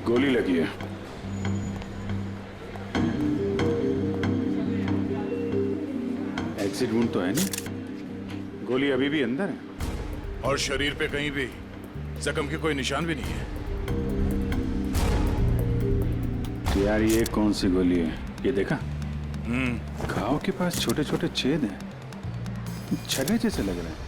गोली लगी है। एग्जिट वुंड तो है नहीं, गोली अभी भी अंदर है। और शरीर पे कहीं भी जख्म के कोई निशान भी नहीं है। तो यार ये कौन सी गोली है, ये देखा? घाव के पास छोटे छोटे छेद हैं, छले जैसे लग रहे हैं।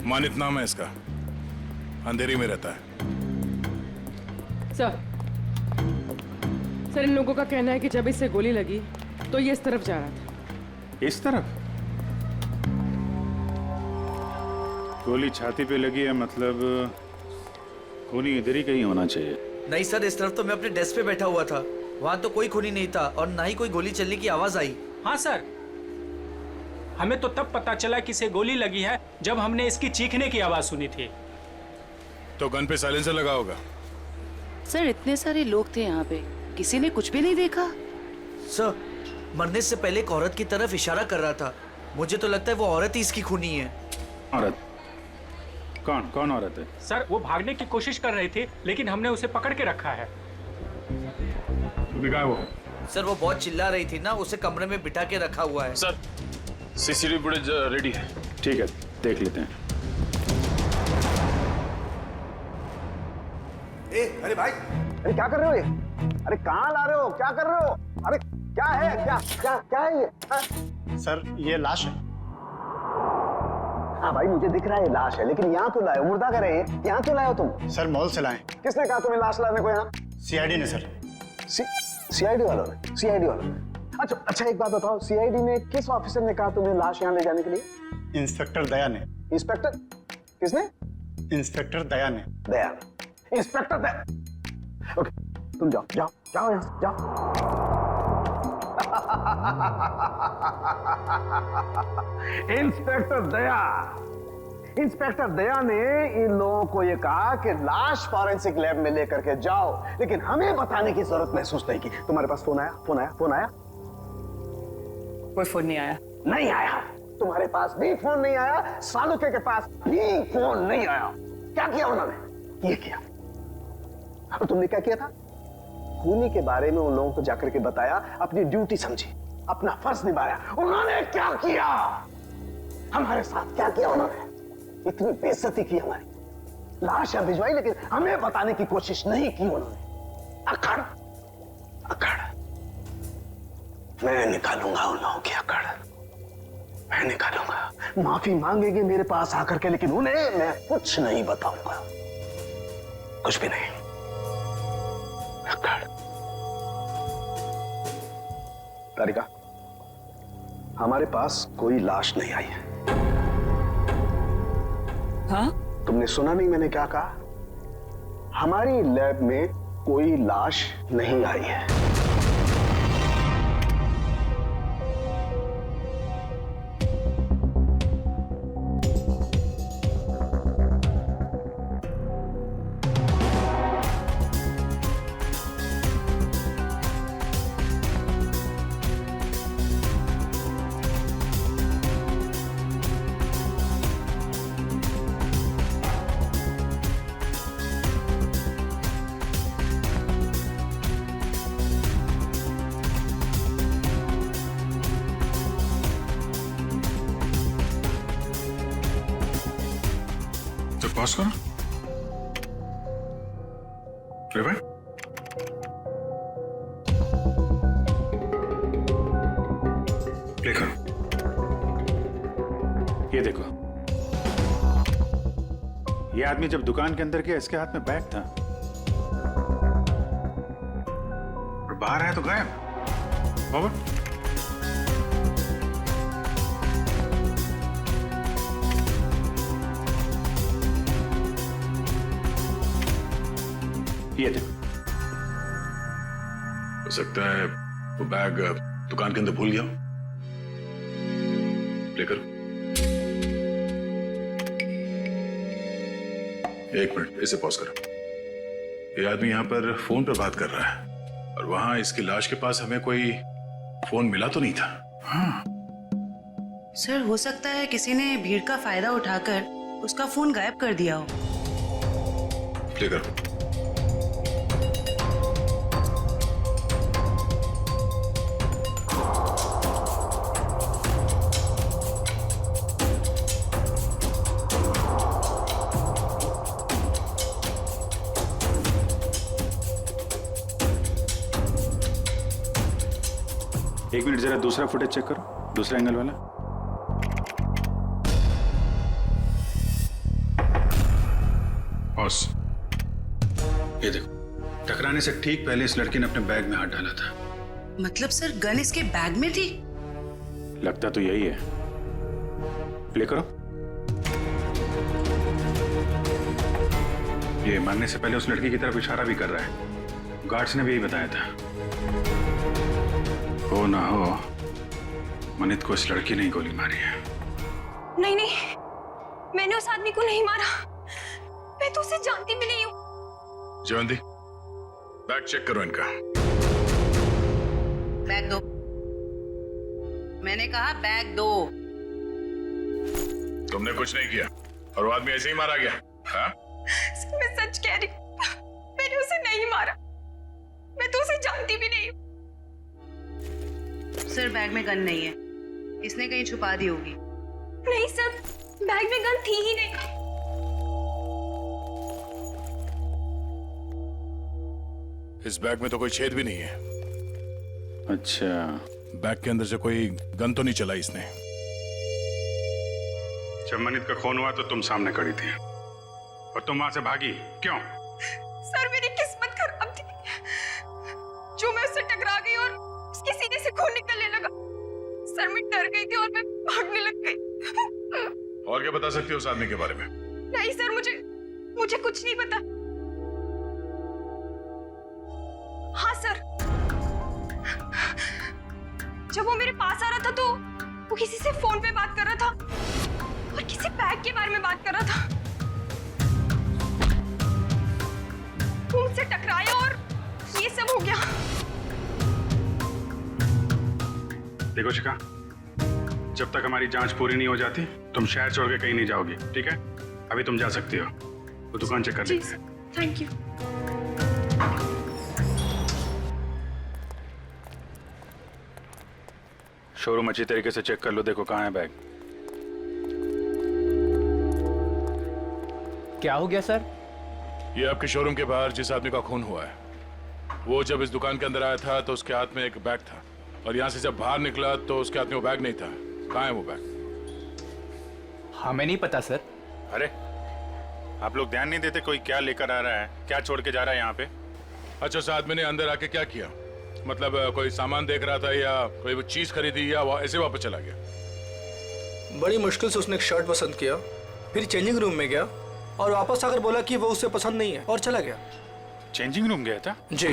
मानित नाम है इसका, अंधेरी में रहता है। सर इन लोगों का कहना है कि जब इससे गोली लगी तो ये इस तरफ जा रहा था। इस तरफ? गोली छाती पे लगी है, मतलब खूनी इधर ही कहीं होना चाहिए। नहीं सर, इस तरफ तो मैं अपने डेस्क पे बैठा हुआ था, वहाँ तो कोई खूनी नहीं था और ना ही कोई गोली चलने की आवाज आई। हाँ सर, हमें तो तब पता चला कि इसे गोली लगी है जब हमने इसकी चीखने की आवाज सुनी थी। तो गन पे साइलेंसर लगा होगा। सर इतने सारे लोग थे यहाँ पे, किसी ने कुछ भी नहीं देखा? सर मरने से पहले एक औरत की तरफ इशारा कर रहा था, मुझे तो लगता है वो औरत ही इसकी खूनी है। औरत? कौन कौन औरत है? सर वो भागने की कोशिश कर रही थी लेकिन हमने उसे पकड़ के रखा है। वो सर वो बहुत चिल्ला रही थी ना, उसे कमरे में बिठा के रखा हुआ है। सर सीसीटीवी फुटेज रेडी है। ठीक है, देख लेते हैं। अरे भाई, अरे क्या कर रहे हो ये? अरे कहाँ ला रहे हो, क्या कर रहे हो? अरे क्या है, क्या क्या क्या है ये? हाँ? सर ये लाश है। हाँ भाई मुझे दिख रहा है ये लाश है, लेकिन यहाँ क्यों लाए हो? मुर्दा कर रहे हैं, यहाँ क्यों लाए हो तुम? सर मॉल से लाए। किसने कहा तुम्हें लाश लाने को यहाँ? सीआईडी ने सर। सीआईडी वालों ने? सीआईडी वालों ने? अच्छा एक बात बताओ, सीआईडी ने किस ऑफिसर ने कहा तुम्हें लाश यहाँ ले जाने के लिए? इंस्पेक्टर दया ने। इंस्पेक्टर? किसने? इंस्पेक्टर दया ने। दया। इंस्पेक्टर दया। ओके तुम जाओ जाओ जाओ यहाँ से, जाओ। इंस्पेक्टर दया, इंस्पेक्टर दया ने इन लोगों को ये कहा कि लाश फॉरेंसिक लैब में लेकर के जाओ, लेकिन हमें बताने की जरूरत महसूस नहीं की। तुम्हारे पास फोन आया? फोन आया? फोन आया? कोई फोन नहीं आया। नहीं आया? तुम्हारे पास भी फोन नहीं आया, सालुके के पास भी फोन नहीं आया। क्या किया उन्होंने? ये किया। और तुमने क्या किया था? खूनी के बारे में उन लोगों को जाकर के बताया, अपनी ड्यूटी समझी, अपना फर्ज निभाया। उन्होंने क्या किया? हमारे साथ क्या किया उन्होंने? इतनी बेइज्जती की हमारी, लाश यहाँ भिजवाई लेकिन हमें बताने की कोशिश नहीं की उन्होंने। अकड़ अकड़ मैं निकालूंगा उन लोगों की अकड़, मैं निकालूंगा। माफी मांगेंगे मेरे पास आकर के, लेकिन उन्हें मैं कुछ नहीं बताऊंगा, कुछ भी नहीं। अकड़। तारिका, हमारे पास कोई लाश नहीं आई है। हाँ? तुमने सुना नहीं मैंने क्या कहा? हमारी लैब में कोई लाश नहीं आई है। पॉज करो। Play back. प्ले करो। ये देखो, ये आदमी जब दुकान के अंदर गया इसके हाथ में बैग था, और बाहर आया तो गायब। फॉरवर्ड। ये देखो, हो सकता है वो बैग दुकान के अंदर भूल गया। प्ले करो। एक मिनट, इसे पॉज करो। ये आदमी यहां पर फोन पर बात कर रहा है, और वहां इसकी लाश के पास हमें कोई फोन मिला तो नहीं था। सर हो सकता है किसी ने भीड़ का फायदा उठाकर उसका फोन गायब कर दिया हो। प्ले करो। एक मिनट जरा दूसरा फुटेज चेक करो, दूसरा एंगल वाला। बॉस ये देखो, टकराने से ठीक पहले इस लड़की ने अपने बैग में हाथ डाला था। मतलब सर गन इसके बैग में थी? लगता तो यही है। प्ले करो। ये मारने से पहले उस लड़की की तरफ इशारा भी कर रहा है। गार्ड्स ने भी यही बताया था। हो ना हो, मनित को इस लड़की ने ही गोली मारी है। नहीं नहीं, मैंने उस आदमी को नहीं मारा। मैं तो उसे जानती भी नहीं हूँ। जयवंती, बैग चेक करो इनका। बैग दो। मैंने कहा बैग दो। तुमने कुछ नहीं किया और वो आदमी ऐसे ही मारा गया। हाँ? मैं सच कह रही हूँ, मैंने उसे नहीं मारा। मैं तो उसे जानती भी नहीं हूँ। सर बैग में गन नहीं है, इसने कहीं छुपा दी होगी। नहीं सर, बैग में गन थी ही नहीं। इस बैग में तो कोई छेद भी नहीं है। अच्छा, बैग के अंदर से कोई गन तो नहीं चला इसने। जब मनित का खून हुआ तो तुम सामने खड़ी थी और तुम वहां से भागी क्यों? सर मेरी किस्मत खराब थी, जो मैं उससे टकरा गई और उसके सीने से खून निकलने लगा। सर मैं डर गई थी और मैं भागने लग गई। और क्या बता सकती हो उस आदमी के बारे में? नहीं सर, मुझे कुछ नहीं पता। हाँ सर, जब वो मेरे पास आ रहा था तो वो किसी से फोन पे बात कर रहा था और किसी बैग के बारे में बात कर रहा था। वो मुझसे टकराया और ये सब हो गया। देखो शिखा, जब तक हमारी जांच पूरी नहीं हो जाती तुम शहर छोड़ के कहीं नहीं जाओगी, ठीक है? अभी तुम जा सकती हो, वो दुकान चेक कर लेते हैं। Thank you. शोरूम अच्छी तरीके से चेक कर लो, देखो कहाँ है बैग। क्या हो गया सर? ये आपके शोरूम के बाहर जिस आदमी का खून हुआ है, वो जब इस दुकान के अंदर आया था तो उसके हाथ में एक बैग था और यहाँ से जब बाहर निकला तो उसके हाथ में वो बैग नहीं था। कहाँ है वो बैग? हमें नहीं पता सर। अरे आप लोग ध्यान नहीं देते कोई क्या लेकर आ रहा है, क्या छोड़ के जा रहा है यहाँ पे? अच्छा, उस आदमी ने अंदर आके क्या किया? मतलब कोई सामान देख रहा था या कोई वो चीज खरीदी या ऐसे वापस चला गया? बड़ी मुश्किल से उसने एक शर्ट पसंद किया, फिर चेंजिंग रूम में गया और वापस आकर बोला कि वो उसे पसंद नहीं है और चला गया। चेंजिंग रूम गया था? जी।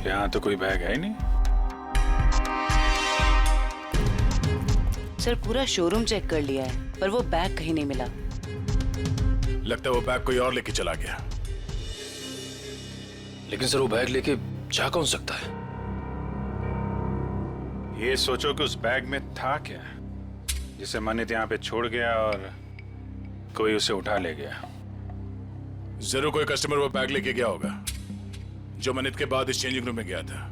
यहाँ तो कोई बैग है ही नहीं। सर पूरा शोरूम चेक कर लिया है पर वो बैग कहीं नहीं मिला। लगता है वो बैग कोई और लेके चला गया। लेकिन सर वो बैग लेके जा कौन सकता है? ये सोचो कि उस बैग में था क्या जिसे मनित यहाँ पे छोड़ गया और कोई उसे उठा ले गया। जरूर कोई कस्टमर वो बैग लेके गया होगा जो मनित के बाद इस चेंजिंग रूम में गया था।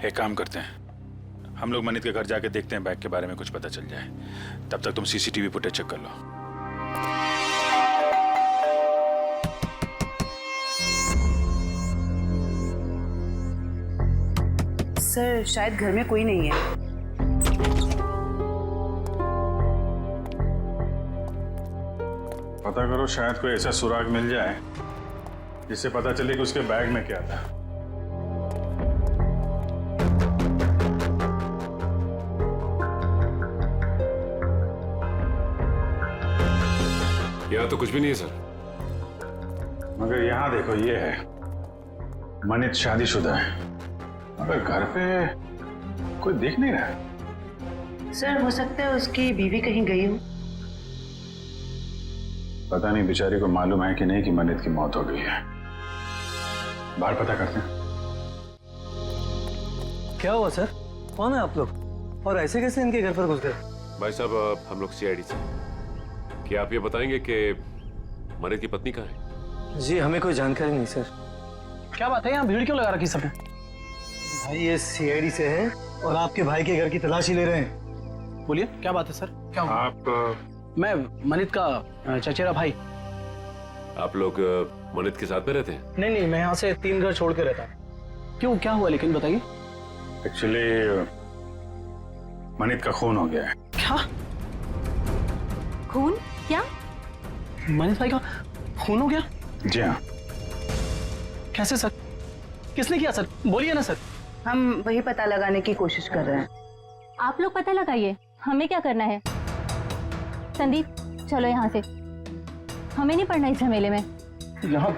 एक काम करते हैं, हम लोग मनित के घर जाके देखते हैं बैग के बारे में कुछ पता चल जाए। तब तक तुम सीसीटीवी फुटेज चेक कर लो। सर शायद घर में कोई नहीं है। पता करो, शायद कोई ऐसा सुराग मिल जाए जिससे पता चले कि उसके बैग में क्या था। यहाँ तो कुछ भी नहीं है सर। मगर यहाँ देखो, ये है मनित शादीशुदा है, मगर घर पे कोई देख नहीं रहा है। सर हो सकता है उसकी बीवी कहीं गई हो। पता नहीं बेचारी को मालूम है कि नहीं कि मनित की मौत हो गई है। बाहर पता करते हैं। क्या हुआ सर? कौन है आप लोग और ऐसे कैसे इनके घर पर घुस गए? भाई साहब हम लोग सीआईडी से। क्या आप ये बताएंगे कि मनित की पत्नी कहाँ है? जी हमें कोई जानकारी नहीं सर। क्या बात है, यहाँ भीड़ क्यों लगा रखी सबने? भाई ये सीआईडी से है और आपके भाई के घर की तलाशी ले रहे हैं। बोलिए क्या बात है सर, क्या हुआ? आप मैं मनित का चचेरा भाई। आप लोग मनित के साथ में रहते हैं? नहीं मैं यहाँ से 3 घर छोड़ के रहता हूँ। क्यों, क्या हुआ लेकिन बताइए। एक्चुअली मनित का खून हो गया है। क्या? खून? क्या? मनित भाई का खून हो गया? जी हाँ। कैसे सर? किसने किया सर? बोलिए ना सर। हम वही पता लगाने की कोशिश कर रहे हैं। आप लोग पता लगाइए, हमें क्या करना है। संदीप चलो यहाँ से, हमें नहीं पड़ना इस झमेले में। यहाँ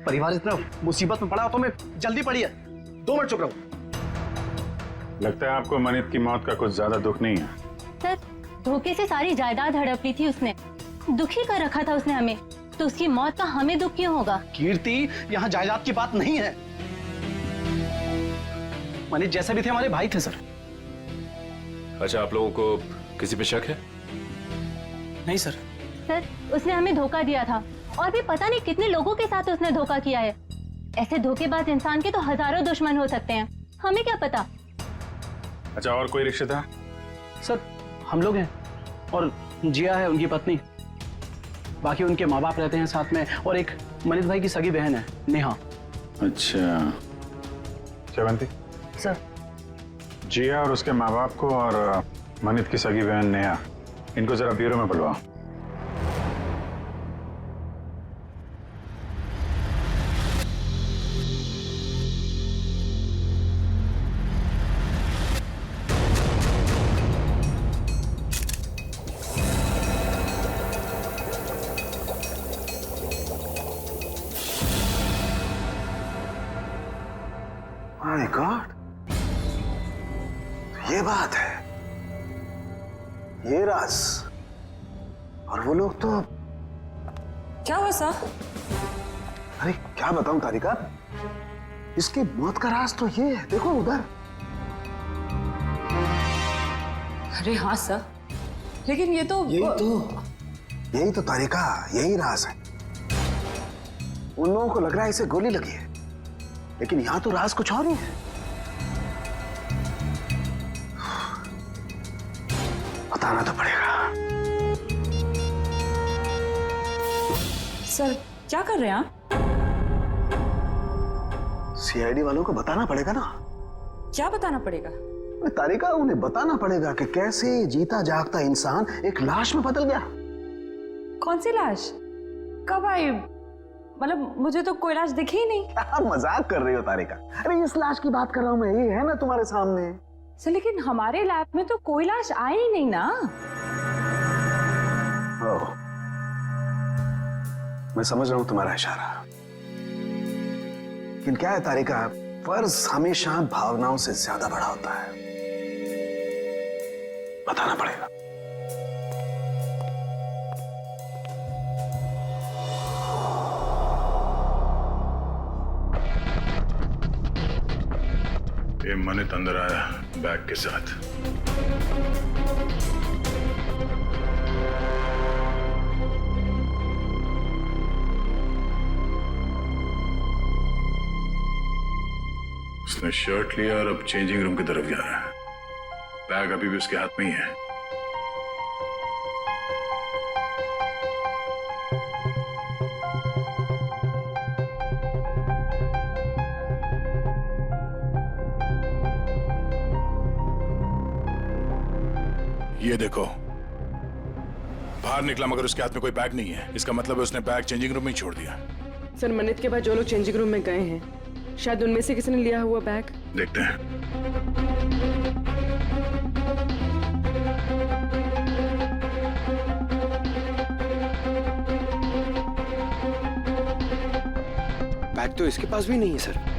परिवार इतना मुसीबत में पड़ा तो मैं जल्दी पड़ी है। 2 मिनट चुप रहो। लगता है आपको मनित की मौत का कुछ ज्यादा दुख नहीं है। सर धोखे से सारी जायदाद हड़प ली थी उसने, दुखी कर रखा था उसने हमें, तो उसकी मौत का हमें दुख क्यों होगा? कीर्ति, यहाँ जायदाद की बात नहीं है। मनीष जैसे भी थे हमारे भाई थे सर। अच्छा, आप लोगों को किसी पे शक है? नहीं सर। सर उसने हमें धोखा दिया था और भी पता नहीं कितने लोगों के साथ उसने धोखा किया है। ऐसे धोखेबाज इंसान के तो हजारों दुश्मन हो सकते हैं, हमें क्या पता। अच्छा, और कोई रिश्तेदार? सर हम लोग हैं और जिया है उनकी पत्नी, बाकी उनके माँ बाप रहते हैं साथ में, और एक मनीष भाई की सगी बहन है नेहा। अच्छा श्रवंती सर। जिया और उसके माँ बाप को और मनित की सगी बहन नेहा, इनको जरा ब्यूरो में बुलवाओ। माय गॉड, ये बात है, ये राज। और वो लोग तो क्या हुआ सर? अरे क्या बताऊं तारिका, इसकी मौत का राज तो ये है, देखो उधर। अरे हाँ सर, लेकिन यही तो तारिका, यही राज है। उन लोगों को लग रहा है इसे गोली लगी है, लेकिन यहां तो राज कुछ और ही है। बताना तो पड़ेगा। सर क्या कर रहे हैं आप? सीआईडी वालों को बताना पड़ेगा ना। क्या बताना पड़ेगा? तारिका, उन्हें बताना पड़ेगा कि कैसे जीता जागता इंसान एक लाश में बदल गया। कौन सी लाश? कब आई? मतलब मुझे तो कोई लाश दिखी ही नहीं। आप मजाक कर रही हो तारिका। अरे इस लाश की बात कर रहा हूं मैं, ये है ना तुम्हारे सामने। सर लेकिन हमारे लैब में तो कोई लाश आई ही नहीं ना। ओह, मैं समझ रहा हूं तुम्हारा इशारा, लेकिन क्या है तारिका, फर्ज हमेशा भावनाओं से ज्यादा बड़ा होता है। बताना पड़ेगा। ये मनित अंदर आया बैग के साथ। उसने शर्ट लिया और अब चेंजिंग रूम की तरफ जा रहा है। बैग अभी भी उसके हाथ में ही है। ये देखो, बाहर निकला मगर उसके हाथ में कोई बैग नहीं है। इसका मतलब है उसने बैग चेंजिंग रूम में ही छोड़ दिया। सर मनित के बाद जो लोग चेंजिंग रूम में गए हैं, शायद उनमें से किसी ने लिया हुआ बैग। देखते हैं। बैग तो इसके पास भी नहीं है सर।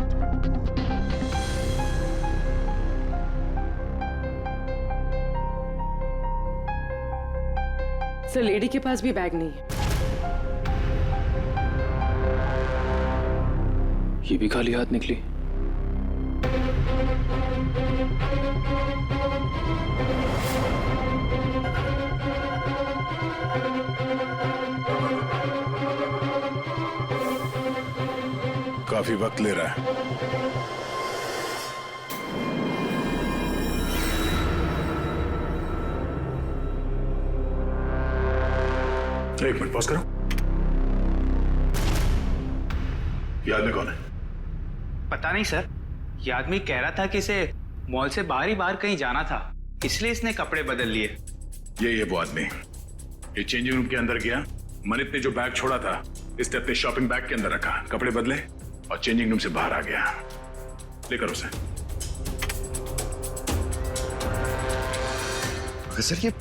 सर लेडी के पास भी बैग नहीं है। ये भी खाली हाथ निकली। काफी वक्त ले रहा है। एक मिनट पॉज करो। ये आदमी कौन है? पता नहीं सर, ये आदमी कह रहा था कि इसे मॉल से बाहर ही बाहर कहीं जाना था, इसलिए इसने कपड़े बदल लिए। ये वो आदमी ये चेंजिंग रूम के अंदर गया, मनित ने जो बैग छोड़ा था इसने अपने शॉपिंग बैग के अंदर रखा, कपड़े बदले और चेंजिंग रूम से बाहर आ गया। लेकर उसे। सर ये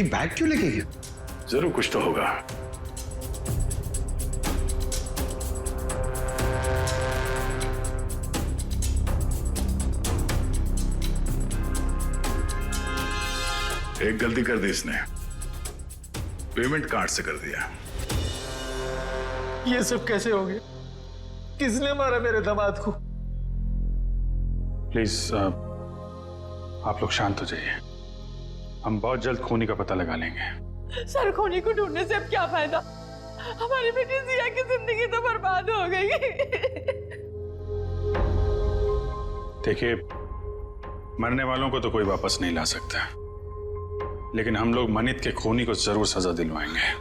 बैग क्यों लेके गया? जरूर कुछ तो होगा। एक गलती कर दी इसने, पेमेंट कार्ड से कर दिया। ये सब कैसे हो गया? किसने मारा मेरे दामाद को? प्लीज आप लोग शांत हो जाइए, हम बहुत जल्द खूनी का पता लगा लेंगे। सर खूनी को ढूंढने से अब क्या फायदा? हमारी बेटी जिया की जिंदगी तो बर्बाद हो गई। देखिए, मरने वालों को तो कोई वापस नहीं ला सकता, लेकिन हम लोग मनित के खूनी को जरूर सजा दिलवाएंगे।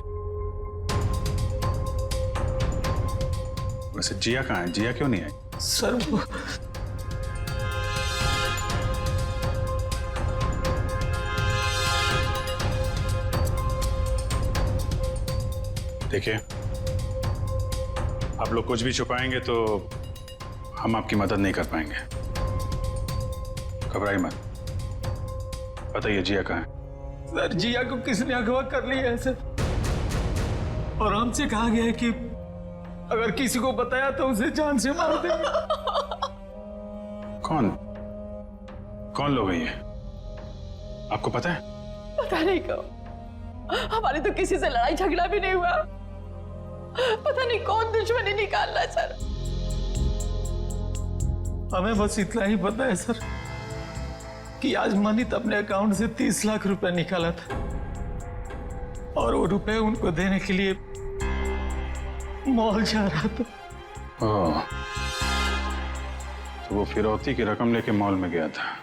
वैसे जिया कहाँ है? जिया क्यों नहीं आई? सर वो देखिए, आप लोग कुछ भी छुपाएंगे तो हम आपकी मदद नहीं कर पाएंगे। घबराइए मत, बताइए जिया कहाँ है? सर जिया को किसने अगवा कर लिया है सर, और हमसे कहा गया है कि अगर किसी को बताया तो उसे जान से मार देंगे। कौन लोग हैं ये? आपको पता है? पता नहीं कौन, हमारी तो किसी से लड़ाई झगड़ा भी नहीं हुआ। पता नहीं कौन दुश्मनी निकाल रहा है सर। हमें बस इतना ही पता है सर कि आज मनित अपने अकाउंट से 30 लाख रुपए निकाला था, और वो रुपए उनको देने के लिए मॉल जा रहा था। ओह, तो वो फिरौती की रकम लेके मॉल में गया था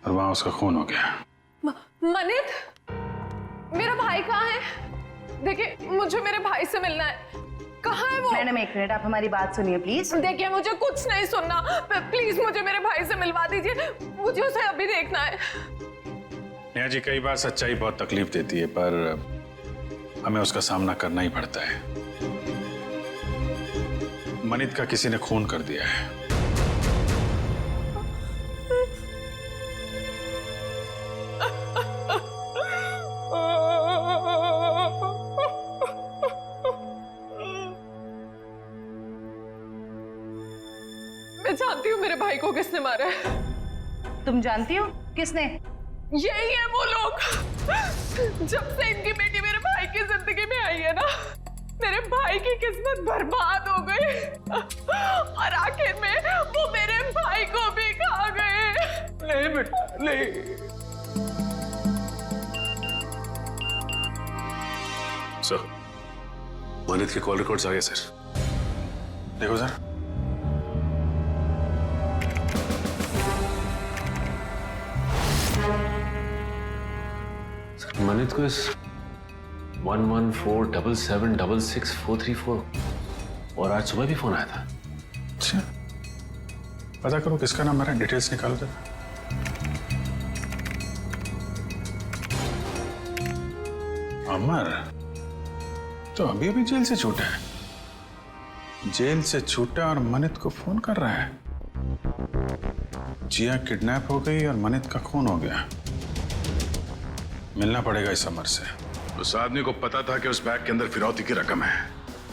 और वहां उसका खून हो गया। मनित, मेरा भाई कहाँ है? देखिए, मुझे मेरे भाई से मिलना है। कहाँ है वो? मैडम एक मिनट, आप हमारी बात सुनिए प्लीज। देखिए, मुझे कुछ नहीं सुनना, प्लीज मुझे मेरे भाई से मिलवा दीजिए, मुझे उसे अभी देखना है। नेहा जी, कई बार सच्चाई बहुत तकलीफ देती है, पर हमें उसका सामना करना ही पड़ता है। मनित का किसी ने खून कर दिया है। मैं जानती हूँ मेरे भाई को किसने मारा है। तुम जानती हो किसने? यही है वो लोग। जब से इनकी बेटी मेरे भाई की जिंदगी में आई है ना, मेरे भाई की किस्मत बर्बाद हो गई, और आखिर में वो मेरे भाई को भी खा गए। नहीं बेटा नहीं। सर, मनित के कॉल रिकॉर्ड्स आ गए सर। देखो सर, मनित को इस 1147776644 और आज सुबह भी फोन आया था। अच्छा, पता करो किसका नंबर है, डिटेल्स निकालो जरा। अमर तो अभी अभी जेल से छूटा है। जेल से छूटा और मनित को फोन कर रहा है। जिया किडनैप हो गई और मनित का खून हो गया। मिलना पड़ेगा इस अमर से। उस आदमी को पता था कि उस बैग के अंदर फिरौती की रकम है,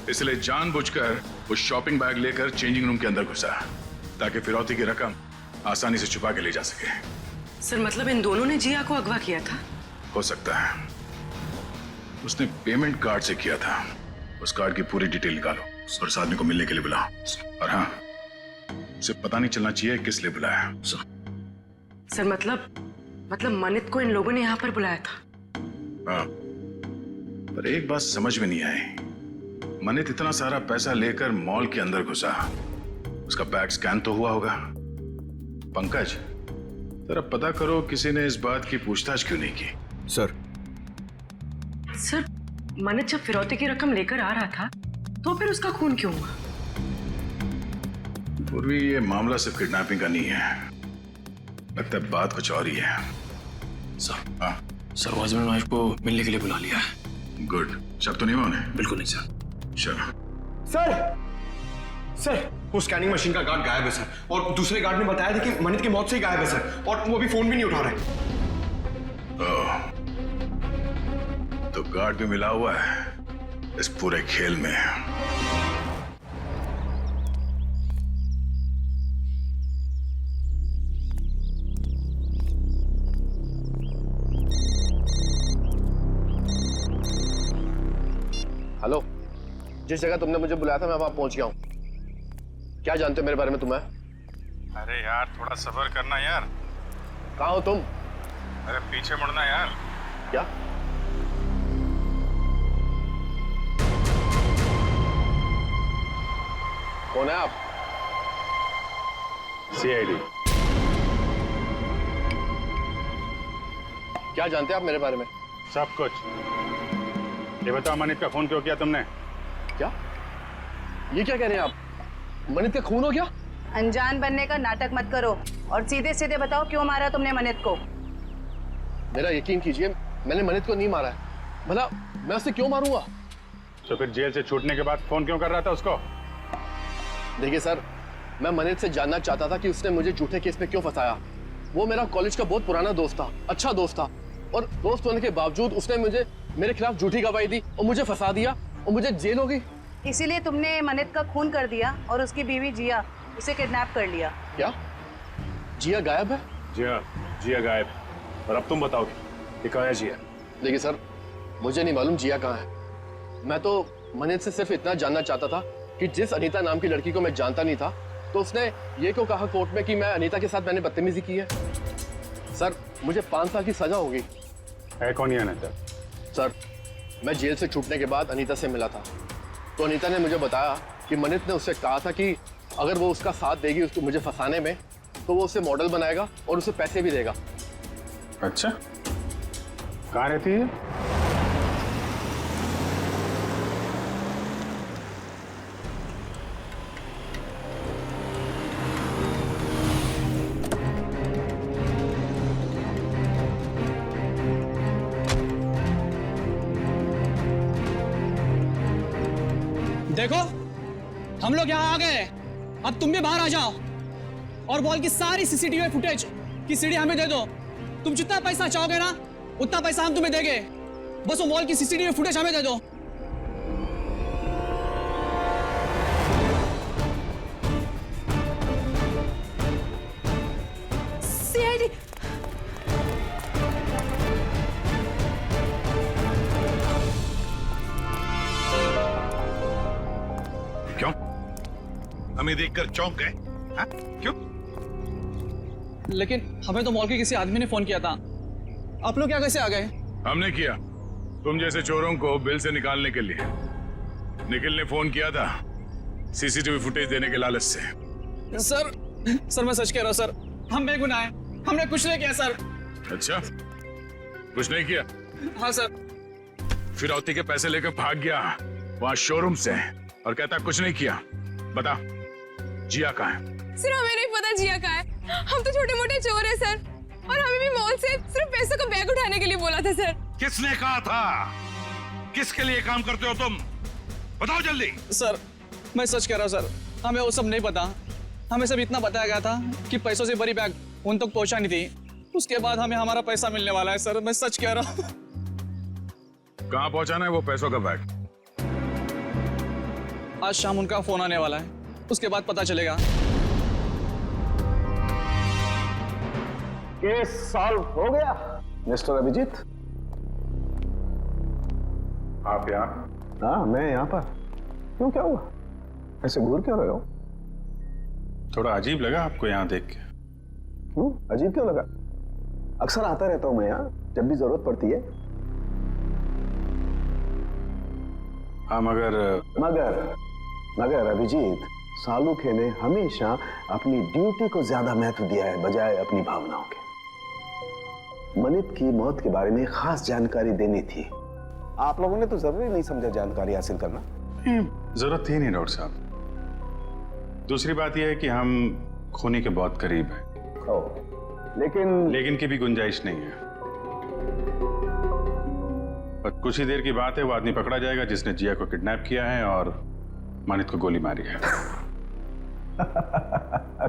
इसलिए जानबूझकर उस शॉपिंग बैग लेकर चेंजिंग रूम के अंदर घुसा, ताकि फिरौती की रकम आसानी से छुपा के ले जा सके। सर मतलब इन दोनों ने जिया को अगवा किया था? हो सकता है। उसने पेमेंट कार्ड से किया था। उस कार्ड की पूरी डिटेल निकालो और उस आदमी को मिलने के लिए बुलाओ। और हाँ, उसे पता नहीं चलना चाहिए किस लिए बुलाया। सर मतलब मनित को इन लोगों ने यहाँ पर बुलाया था। हाँ, पर एक बात समझ में नहीं आई। मनित इतना सारा पैसा लेकर मॉल के अंदर घुसा, उसका बैग स्कैन तो हुआ होगा। पंकज, जरा पता करो किसी ने इस बात की पूछताछ क्यों नहीं की। सर मनित जब फिरौती की रकम लेकर आ रहा था तो फिर उसका खून क्यों हुआ? पूर्वी, ये मामला सिर्फ किडनैपिंग का नहीं है, लगता है बात कुछ और ही है। सर, हाँ सर वो हस्बैंड वाइफ को मिलने के लिए बुला लिया है। गुड, शक तो नहीं हुआ उन्हें? बिल्कुल नहीं सर। चलो। सर वो स्कैनिंग मशीन का गार्ड गायब है सर, और दूसरे गार्ड ने बताया था कि मनित की मौत से ही गायब है सर, और वो अभी फोन भी नहीं उठा रहे। तो गार्ड भी मिला हुआ है इस पूरे खेल में। हेलो, जिस जगह तुमने मुझे बुलाया था मैं वहां पहुंच गया हूं। क्या जानते हो मेरे बारे में तुम्हें? अरे यार थोड़ा सब्र करना यार। कहाँ हो तुम? अरे पीछे मुड़ना यार। क्या? कौन है आप? सीआईडी। क्या जानते हैं आप मेरे बारे में? सब कुछ। ये बताओ, मनित का खून क्यों किया तुमने? क्या? ये क्या कह रहे हैं आप? मनित का खून हो गया? अनजान बनने का नाटक मत करो और सीधे सीधे बताओ क्यों मारा तुमने मनित को? मेरा यकीन कीजिए, मैंने मनित को नहीं मारा है। भला मैं उसे क्यों मारूंगा? तो फिर जेल से छूटने के बाद फोन क्यों कर रहा था उसको? देखिए सर, मैं मनित से जानना चाहता था कि उसने मुझे झूठे केस में क्यों फंसाया। वो मेरा कॉलेज का बहुत पुराना दोस्त था, अच्छा दोस्त था, और दोस्त होने के बावजूद उसने मेरे खिलाफ झूठी गवाही दी और मुझे फंसा दिया और मुझे जेल हो गई। इसीलिए तुमने मनित का खून कर दिया और उसकी बीवी जिया उसे किडनैप कर लिया। क्या? जिया गायब है? जिया गायब। और अब तुम बताओ कि कहाँ है जिया? देखिए सर, मुझे नहीं मालूम जिया कहाँ है। मैं तो मनित से सिर्फ इतना जानना चाहता था कि जिस अनीता नाम की लड़की को मैं जानता नहीं था, तो उसने ये क्यों कहा कोर्ट में कि मैं अनीता के साथ मैंने बदतमीजी की है। सर, मुझे 5 साल की सजा होगी। है कौन ये अनीता? सर, मैं जेल से छूटने के बाद अनीता से मिला था, तो अनीता ने मुझे बताया कि मनित ने उससे कहा था कि अगर वो उसका साथ देगी उसको मुझे फंसाने में, तो वो उसे मॉडल बनाएगा और उसे पैसे भी देगा। अच्छा, कहाँ रहती है? देखो, हम लोग यहाँ आ गए, अब तुम भी बाहर आ जाओ और मॉल की सारी सीसीटीवी फुटेज की सीडी हमें दे दो। तुम जितना पैसा चाहोगे ना उतना पैसा हम तुम्हें देंगे, बस वो मॉल की सीसीटीवी फुटेज हमें दे दो। सीआईडी। क्यों? हमें देखकर चौंक गए? हाँ? क्यों? लेकिन हमें तो मॉल के किसी आदमी ने फोन किया था, आप लोग क्या कैसे आ गए? हमने किया, तुम जैसे चोरों को बिल से निकालने के लिए। निखिल ने फोन किया था सीसीटीवी फुटेज देने के लालच से। सर मैं सच कह रहा हूँ सर, हम बेगुनाह हैं, हमने कुछ नहीं किया सर। अच्छा, कुछ नहीं किया? हाँ सर। फिरौती के पैसे लेकर भाग गया वहां शोरूम से और कहता कुछ नहीं किया। बता, जिया कहाँ है? सर हमें नहीं पता जिया कहाँ है, हम तो छोटे मोटे चोर हैं सर, और हमें भी मॉल से सिर्फ पैसों का बैग उठाने के लिए बोला था सर। किसने कहा था? किसके लिए काम करते हो तुम? बताओ जल्दी। सर मैं सच कह रहा हूँ सर, हमें वो सब नहीं पता। हमें सब इतना बताया गया था कि पैसों से बड़ी बैग उन तक पहुंचानी थी, उसके बाद हमें हमारा पैसा मिलने वाला है। सर मैं सच कह रहा हूँ। कहाँ पहुंचाना है वो पैसों का बैग? आज शाम उनका फोन आने वाला है, उसके बाद पता चलेगा। केस सॉल्व हो गया मिस्टर अभिजीत। आप यहाँ? हाँ, मैं यहाँ पर। क्यों, क्या हुआ? ऐसे घूर क्यों रहे हो? थोड़ा अजीब लगा आपको यहाँ देख के? अजीब क्यों लगा? अक्सर आता रहता हूं मैं यहाँ जब भी जरूरत पड़ती है। हाँ मगर अभिजीत, सालुखे ने हमेशा अपनी ड्यूटी को ज्यादा महत्व दिया है बजाय अपनी भावनाओं के। मनित की मौत के बारे में खास जानकारी देनी थी। आप लोगों ने तो जरूरी नहीं समझा जानकारी हासिल करना। जरूरत थी नहीं डॉक्टर साहब। दूसरी बात यह है कि हम खूनी के बहुत करीब हैं। लेकिन की भी गुंजाइश नहीं है। और कुछ ही देर की बात है, वो आदमी पकड़ा जाएगा जिसने जिया को किडनैप किया है और मानित को गोली मारी है।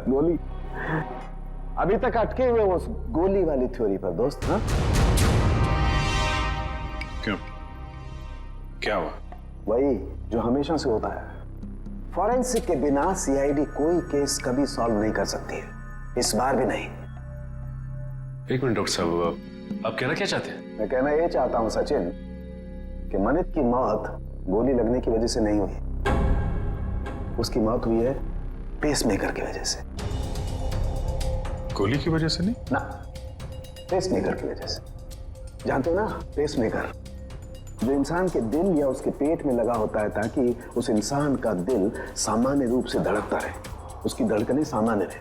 गोली? अभी तक अटके हुए उस गोली वाली थ्योरी पर दोस्त। हाँ, क्यों? क्या हुआ? वही जो हमेशा से होता है। फॉरेंसिक के बिना सीआईडी कोई केस कभी सॉल्व नहीं कर सकती है, इस बार भी नहीं। एक मिनट डॉक्टर साहब, आप कहना क्या चाहते हैं? मैं कहना ये चाहता हूं सचिन कि मनित की मौत गोली लगने की वजह से नहीं हुई। उसकी मौत हुई है पेसमेकर की वजह से। गोली की वजह से नहीं ना, पेसमेकर की वजह से। जानते हो ना, पेसमेकर जो इंसान के दिल या उसके पेट में लगा होता है ताकि उस इंसान का दिल सामान्य रूप से धड़कता रहे, उसकी धड़कनें सामान्य रहे।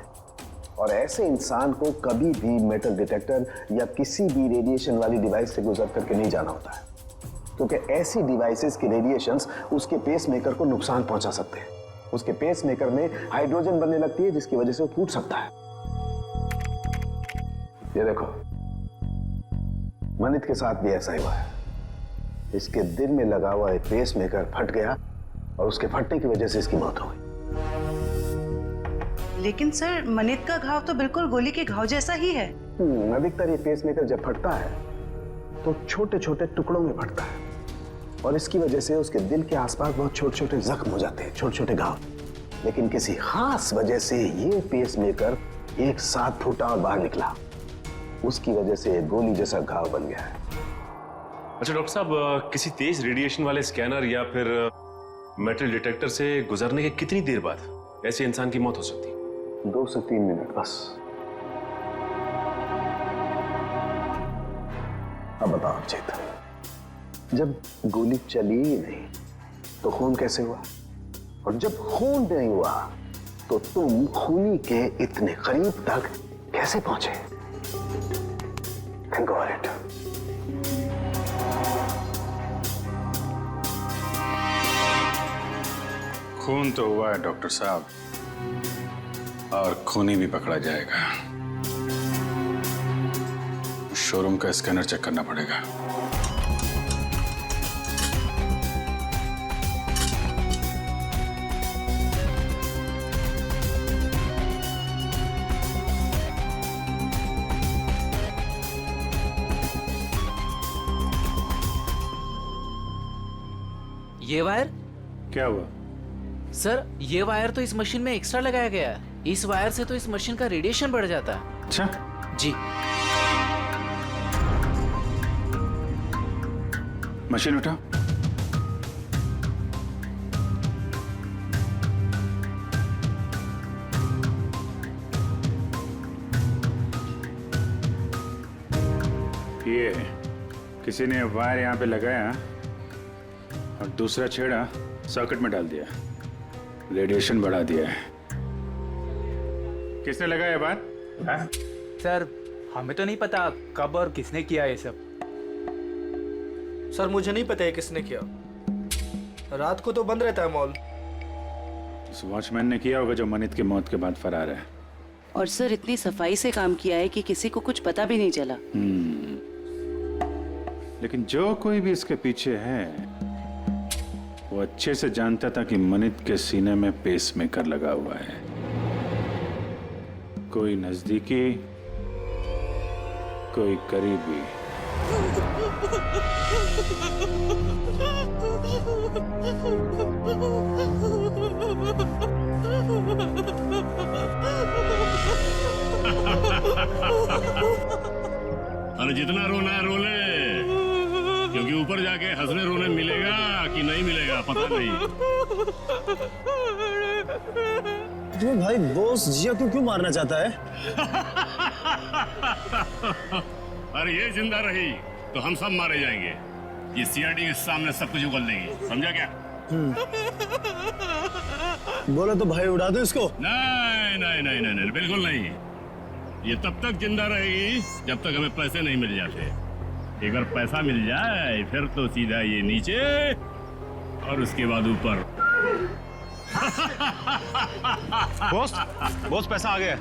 और ऐसे इंसान को कभी भी मेटल डिटेक्टर या किसी भी रेडिएशन वाली डिवाइस से गुजर करके नहीं जाना होता है, क्योंकि ऐसी डिवाइसेस की रेडिएशंस उसके पेसमेकर को नुकसान पहुंचा सकते हैं। उसके पेसमेकर में हाइड्रोजन बनने लगती है जिसकी वजह से वो फूट सकता है। ये देखो, मनित के साथ भी ऐसा ही हुआ है। इसके दिल में लगा हुआ एक पेसमेकर फट गया और उसके फटने की वजह से इसकी मौत हो गई। लेकिन सर, मनित का घाव तो बिल्कुल गोली के घाव जैसा ही है। अधिकतर ये पेसमेकर जब फटता है तो छोटे छोटे टुकड़ों में फटता है और इसकी वजह से उसके दिल के आसपास बहुत छोटे छोटे जख्म हो जाते हैं, छोटे छोटे घाव। लेकिन किसी खास वजह से ये पेसमेकर एक साथ फूटा और बाहर निकला, उसकी वजह से गोली जैसा घाव बन गया है। अच्छा डॉक्टर साहब, किसी तेज रेडिएशन वाले स्कैनर या फिर मेटल डिटेक्टर से गुजरने के कितनी देर बाद ऐसे इंसान की मौत हो सकती है? 2 से 3 मिनट बस। अब बताओ चेतन, जब गोली चली ही नहीं तो खून कैसे हुआ? और जब खून नहीं हुआ तो तुम खूनी के इतने करीब तक कैसे पहुंचे? Think about it. खून तो हुआ है डॉक्टर साहब, और खूनी भी पकड़ा जाएगा। शोरूम का स्कैनर चेक करना पड़ेगा। ये वायर? क्या हुआ? सर, ये वायर तो इस मशीन में एक्स्ट्रा लगाया गया है। इस वायर से तो इस मशीन का रेडिएशन बढ़ जाता है। अच्छा जी। मशीन उठा। ये किसी ने वायर यहाँ पे लगाया और दूसरा छेड़ा सर्किट में डाल दिया, रेडिएशन बढ़ा दिया है। किसने लगाया बात? सर, हमें तो नहीं पता कब और किसने किया ये सब। सर, मुझे नहीं पता है किसने किया। रात को तो बंद रहता है मॉल। उस वॉचमैन ने किया होगा जो मनित की मौत के बाद फरार है। और सर, इतनी सफाई से काम किया है कि किसी को कुछ पता भी नहीं चला। लेकिन जो कोई भी इसके पीछे है वो अच्छे से जानता था कि मनित के सीने में पेसमेकर लगा हुआ है। कोई नजदीकी, कोई करीबी। अरे जितना रोना है रो ले, क्योंकि ऊपर जाके हंसने रोने मिलेगा कि नहीं मिलेगा पता नहीं। तुम्हें भाई बॉस जिया को क्यों मारना चाहता है? अरे ये जिंदा रही तो हम सब मारे जाएंगे। ये सीआईडी के सामने सब कुछ उगल देगी, समझा क्या? बोलो तो भाई उड़ा दो इसको। नहीं नहीं नहीं नहीं नहीं, बिल्कुल नहीं। ये तब तक जिंदा रहेगी जब तक हमें पैसे नहीं मिल जाते। एक बार पैसा मिल जाए फिर तो सीधा ये नीचे और उसके बाद ऊपर। बॉस पैसा आ गया।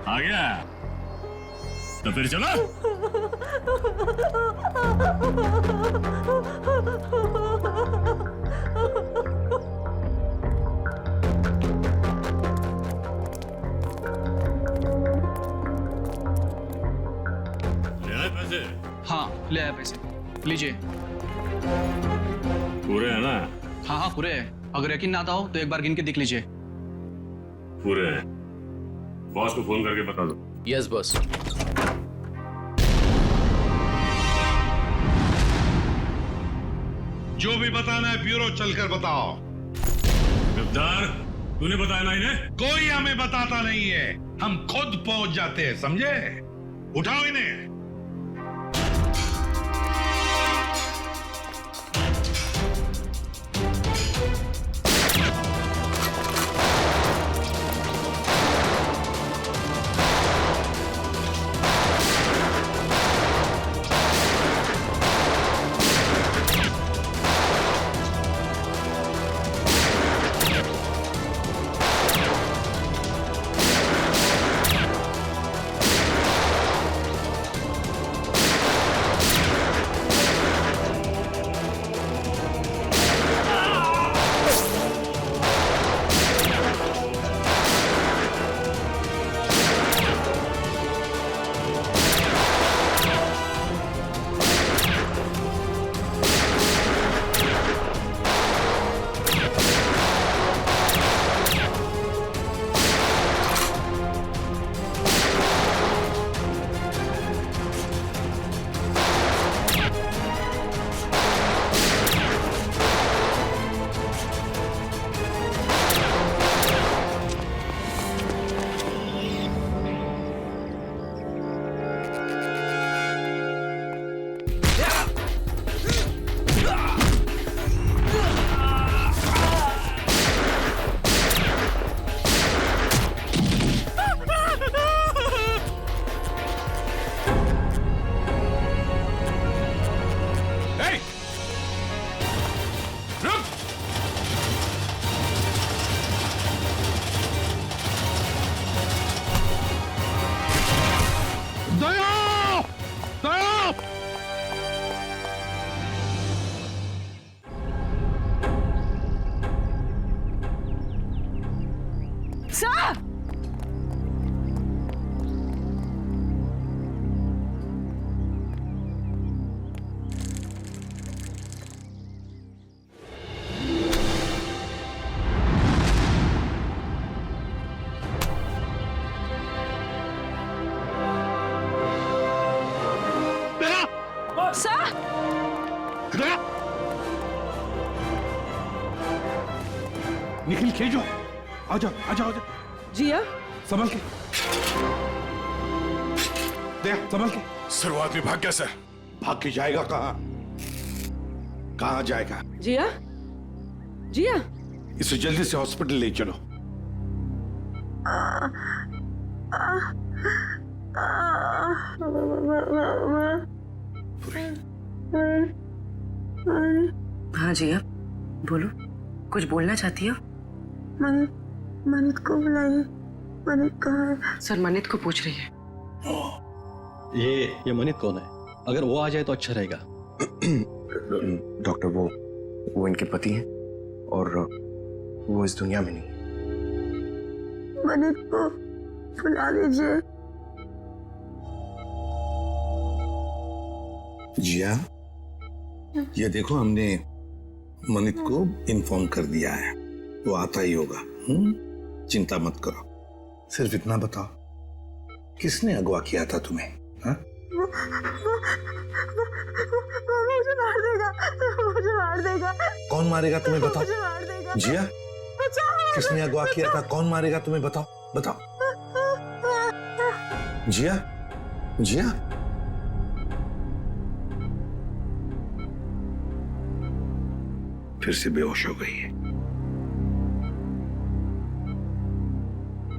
आ गया तो फिर चलो। ले आए पैसे? हाँ ले आया पैसे, लीजिए। पूरे है ना? हाँ हाँ पूरे है। अगर यकीन ना आता हो तो एक बार गिन के देख लीजिए। पूरे हैं। बॉस को फोन करके बता दो। Yes boss. जो भी बताना है ब्यूरो चलकर बताओ। गद्दार, तूने बताया ना इन्हें? कोई हमें बताता नहीं है, हम खुद पहुंच जाते हैं, समझे? उठाओ इन्हें। निखिल खेजो, आजा आजा आजा। जिया संभल के, देख संभल के। सर वो आदमी भाग गया सर। भाग के जाएगा कहाँ? कहाँ जाएगा? जिया जिया इसे जल्दी से हॉस्पिटल ले चलो। हाँ जिया बोलो, कुछ बोलना चाहती हो? मनित को बुलाइए। मनित कहाँ है? सर मनित को पूछ रही है। ये मनित कौन है? अगर वो आ जाए तो अच्छा रहेगा। डॉक्टर वो इनके पति हैं और वो इस दुनिया में नहीं। मनित को बुला लीजिए। जिया, ये देखो हमने मनित को इन्फॉर्म कर दिया है, वो आता ही होगा। चिंता मत करो। सिर्फ इतना बताओ, किसने अगवा किया था तुम्हें? हाँ? मुझे मार देगा, मुझे मार देगा। कौन मारेगा तुम्हें बताओ? मुझे मार देगा। जिया, बचाओ। किसने अगवा किया था? कौन मारेगा तुम्हें? बताओ बताओ। जिया, जिया, फिर से बेहोश हो गई है।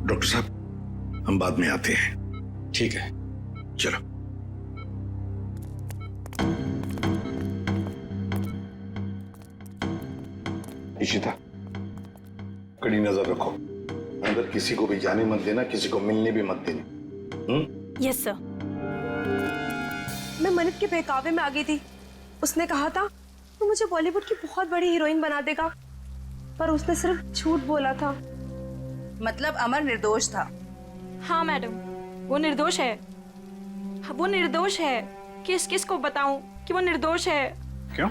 डॉक्टर साहब, हम बाद में आते हैं। ठीक है, चलो। इशिता, कड़ी नजर रखो। अंदर किसी को भी जाने मत देना, किसी को मिलने भी मत देना। Yes sir. मैं मनित के बहकावे में आ गई थी। उसने कहा था वो मुझे बॉलीवुड की बहुत बड़ी हीरोइन बना देगा, पर उसने सिर्फ झूठ बोला था। मतलब अमर निर्दोष था? हाँ मैडम, वो निर्दोष है। वो निर्दोष है। किस को बताऊं कि वो निर्दोष है? क्यों?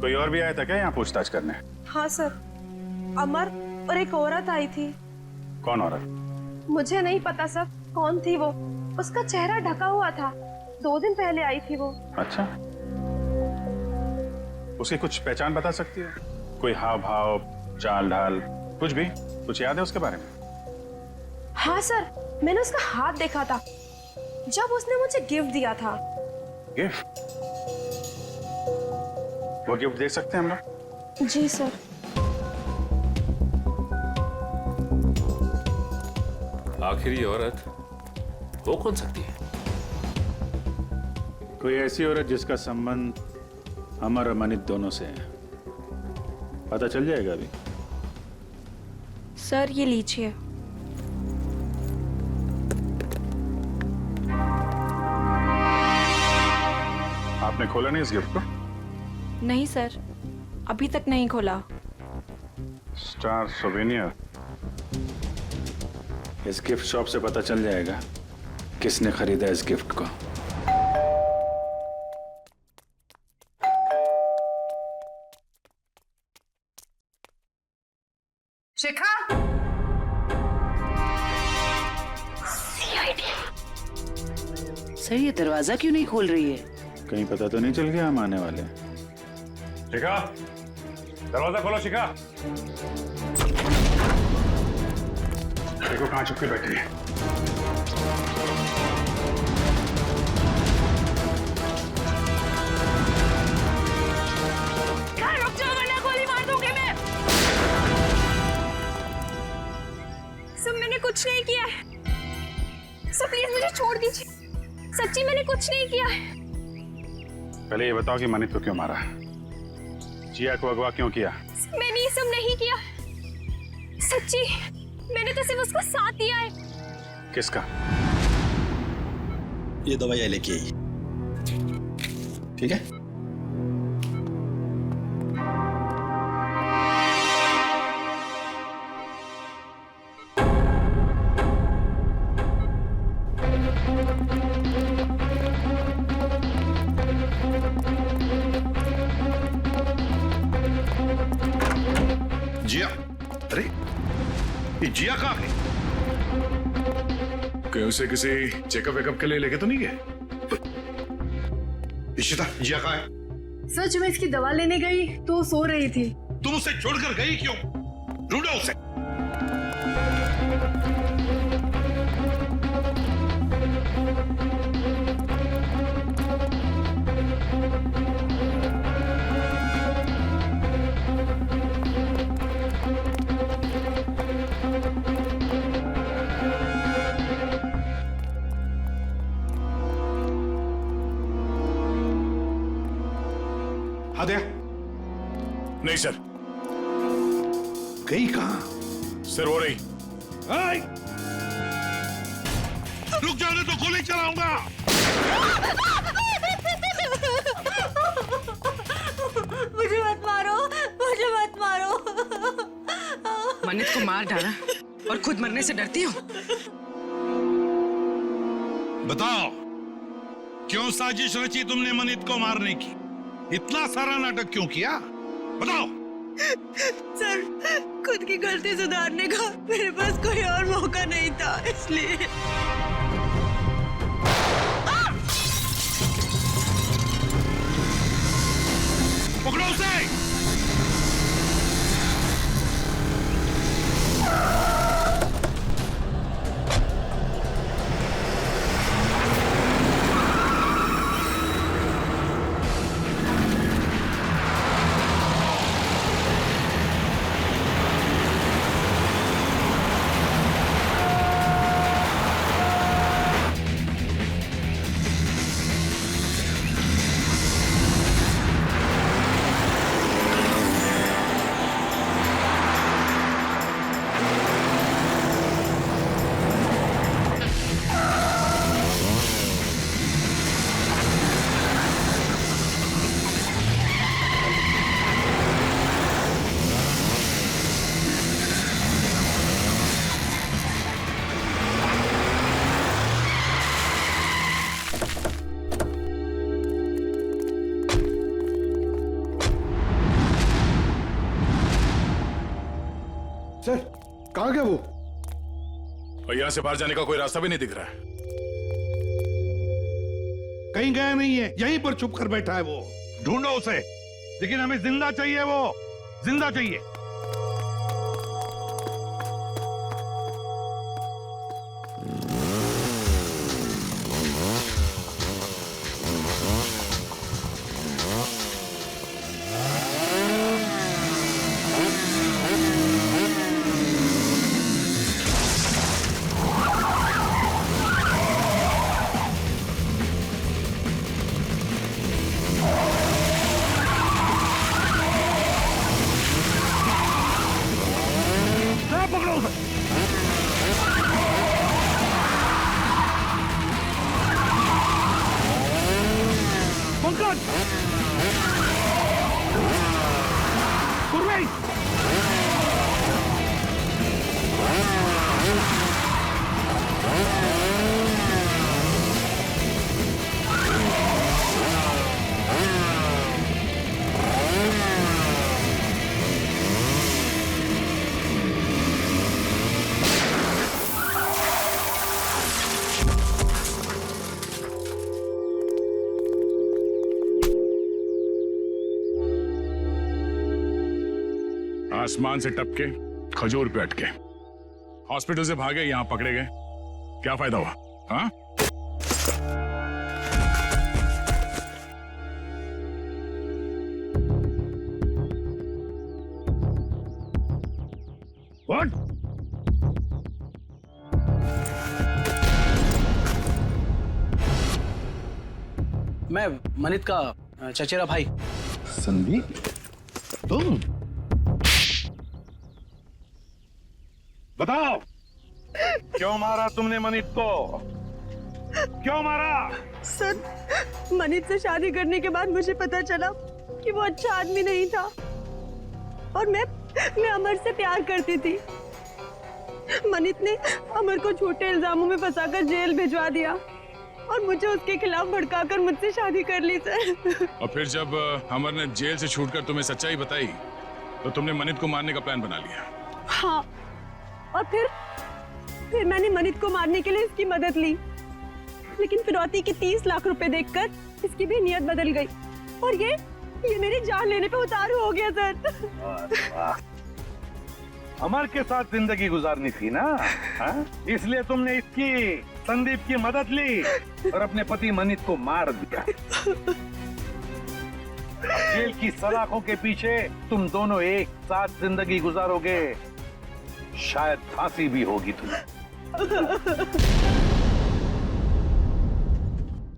कोई और भी आया था क्या यहाँ पूछताछ करने? हाँ सर, अमर और एक औरत आई थी। कौन औरत? मुझे नहीं पता सर कौन थी वो। उसका चेहरा ढका हुआ था। 2 दिन पहले आई थी वो। अच्छा, उसकी कुछ पहचान बता सकती है? कोई हाव भाव, चाल ढाल, कुछ भी? कुछ याद है उसके बारे में? हाँ सर, मैंने उसका हाथ देखा था जब उसने मुझे गिफ्ट दिया था। गिफ्ट? वो गिफ्ट देख सकते हैं हम लोग? जी सर। आखिर ये औरत वो कौन सकती है? कोई ऐसी औरत जिसका संबंध अमर और मनित दोनों से है। पता चल जाएगा अभी। सर ये लीजिए। आपने खोला नहीं इस गिफ्ट को? नहीं सर, अभी तक नहीं खोला। Star souvenir. इस गिफ्ट शॉप से पता चल जाएगा किसने खरीदा इस गिफ्ट को। शिखा, सर ये दरवाजा क्यों नहीं खोल रही है? कहीं पता तो नहीं चल गया हम आने वाले? शिखा, दरवाजा खोलो शिखा। देखो कहाँ छुप के बैठी है। रुक जाओ वरना गोली मार दूंगी मैं। सब मैंने कुछ नहीं किया है। सब प्लीज मुझे छोड़ दीजिए। सच्ची मैंने कुछ नहीं किया है। पहले ये बताओ कि मनित को क्यों मारा? जिया को अगवा क्यों किया? मैंने ये सब नहीं किया। सच्ची मैंने तो सिर्फ उसका साथ दिया है। किसका? ये दवाई लेके आई, ठीक है? जिया, अरे ये जिया कहाँ है? कहीं उसे किसी चेकअप वेकअप के लिए लेके तो नहीं गए? इशिता, जिया कहाँ है? सच में इसकी दवा लेने गई तो सो रही थी। तुम उसे छोड़कर गई क्यों? ढूंढो उसे। हाँ दया। नहीं सर। गई कहाँ? सर हो रही। रुक जाने तो गोली चलाऊंगा। मुझे मत मारो, मुझे मत मारो। मन्नत को मार डाला और खुद मरने से डरती हो? बताओ क्यों साजिश रची तुमने मनित को मारने की? इतना सारा नाटक क्यों किया? बताओ। सर, खुद की गलती सुधारने का मेरे पास कोई और मौका नहीं था, इसलिए। पकड़ो उसे। सर कहाँ गया वो? और यहाँ से बाहर जाने का कोई रास्ता भी नहीं दिख रहा है। कहीं गया नहीं है, यहीं पर छुप कर बैठा है वो। ढूंढो उसे, लेकिन हमें जिंदा चाहिए, वो जिंदा चाहिए। आसमान से टपके खजूर पे अटके, हॉस्पिटल से भागे, यहां पकड़े गए, क्या फायदा हुआ? हाँ? What? मैं मनित का चचेरा भाई। संदीप, तुम बताओ, क्यों मारा तुमने मनित को? क्यों मारा? सर, मनित से शादी करने के बाद मुझे पता चला कि वो अच्छा आदमी नहीं था और मैं अमर से प्यार करती थी। मनित ने अमर को झूठे इल्जामों में फंसाकर जेल भिजवा दिया और मुझे उसके खिलाफ भड़काकर मुझसे शादी कर ली सर। और फिर जब अमर ने जेल से छूटकर तुम्हें सच्चाई बताई तो तुमने मनित को मारने का प्लान बना लिया। हाँ, और फिर मैंने मनित को मारने के लिए इसकी मदद ली, लेकिन फिरौती के 30 लाख रुपए देखकर इसकी भी नियत बदल गई और ये मेरी जान लेने पे उतारू हो गया सर। अमर के साथ जिंदगी गुजारनी थी ना, हाँ? इसलिए तुमने इसकी, संदीप की मदद ली और अपने पति मनित को मार दिया। जेल की सलाखों के पीछे तुम दोनों एक साथ जिंदगी गुजारोगे, शायद फांसी भी होगी तुम्हें।